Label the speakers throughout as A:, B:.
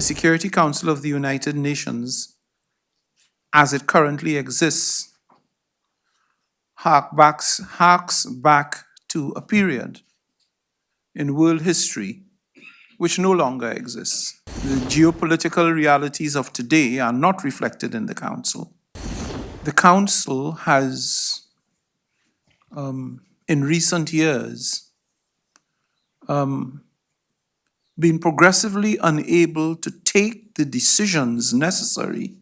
A: The Security Council of the United Nations, as it currently exists, harks back to a period in world history which no longer exists. The geopolitical realities of today are not reflected in the Council. The Council has, in recent years, been progressively unable to take the decisions necessary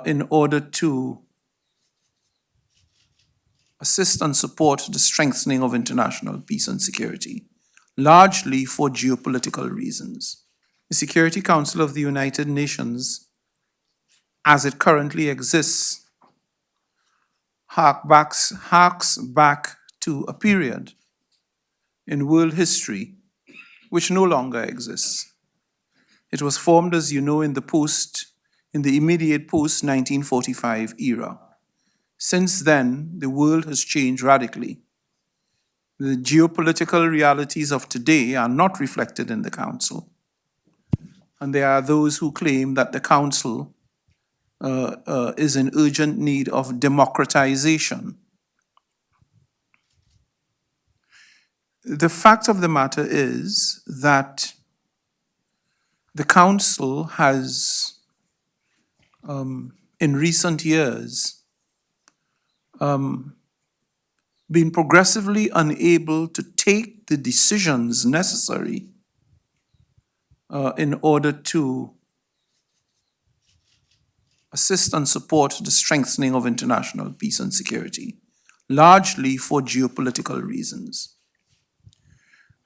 A: in order to assist and support the strengthening of international peace and security, largely for geopolitical reasons. The Security Council of the United Nations, as it currently exists, harks back to a period in world history which no longer exists. It was formed, as you know, in the immediate post-1945 era. Since then, the world has changed radically. The geopolitical realities of today are not reflected in the Council. And there are those who claim that the Council is in urgent need of democratization. The fact of the matter is that the Council has, in recent years, been progressively unable to take the decisions necessary in order to assist and support the strengthening of international peace and security, largely for geopolitical reasons.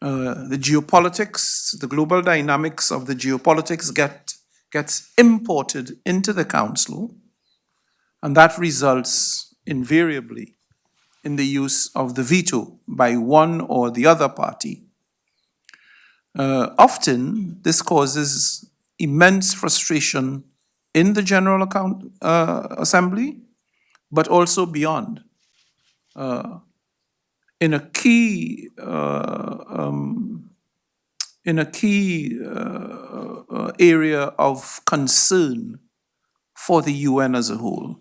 A: The geopolitics, the global dynamics of the geopolitics gets imported into the Council, and that results invariably in the use of the veto by one or the other party. Often, this causes immense frustration in the General Assembly, but also beyond. In a key area of concern for the UN as a whole,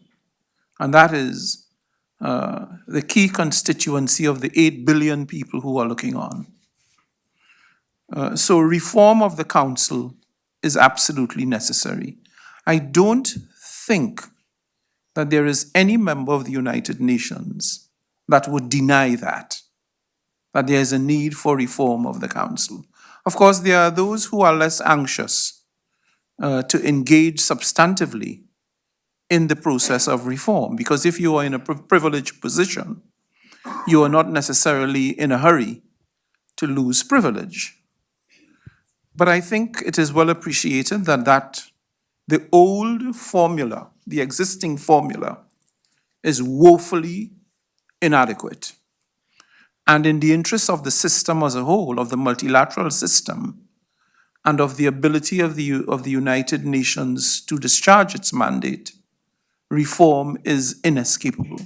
A: and that is the key constituency of the 8 billion people who are looking on. So reform of the Council is absolutely necessary. I don't think that there is any member of the United Nations that would deny that there is a need for reform of the Council. Of course, there are those who are less anxious to engage substantively in the process of reform, because if you are in a privileged position, you are not necessarily in a hurry to lose privilege. But I think it is well appreciated that the old formula, the existing formula, is woefully inadequate. And in the interest of the system as a whole, of the multilateral system, and of the ability of the United Nations to discharge its mandate, reform is inescapable.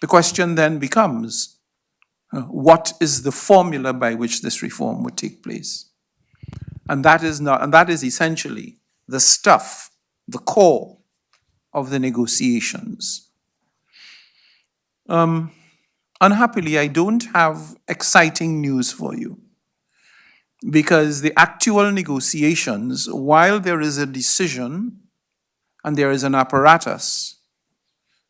A: The question then becomes, what is the formula by which this reform would take place? And that is essentially the stuff, the core of the negotiations. Unhappily, I don't have exciting news for you, because the actual negotiations, while there is a decision and there is an apparatus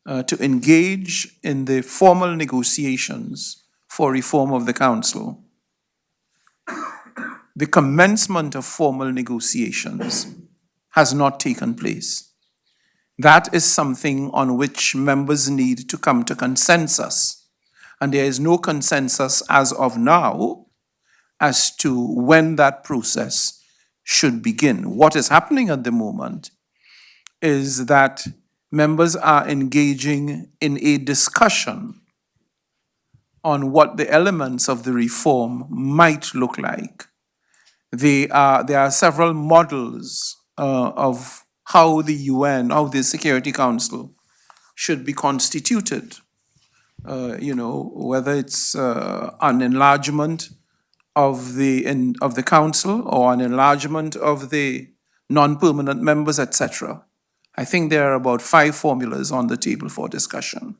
A: to engage in the formal negotiations for reform of the Council, the commencement of formal negotiations has not taken place. That is something on which members need to come to consensus. And there is no consensus as of now as to when that process should begin. What is happening at the moment is that members are engaging in a discussion on what the elements of the reform might look like. There are several models of how the UN, how the Security Council should be constituted. Whether it's an enlargement of the council or an enlargement of the non-permanent members, etc. I think there are about 5 formulas on the table for discussion.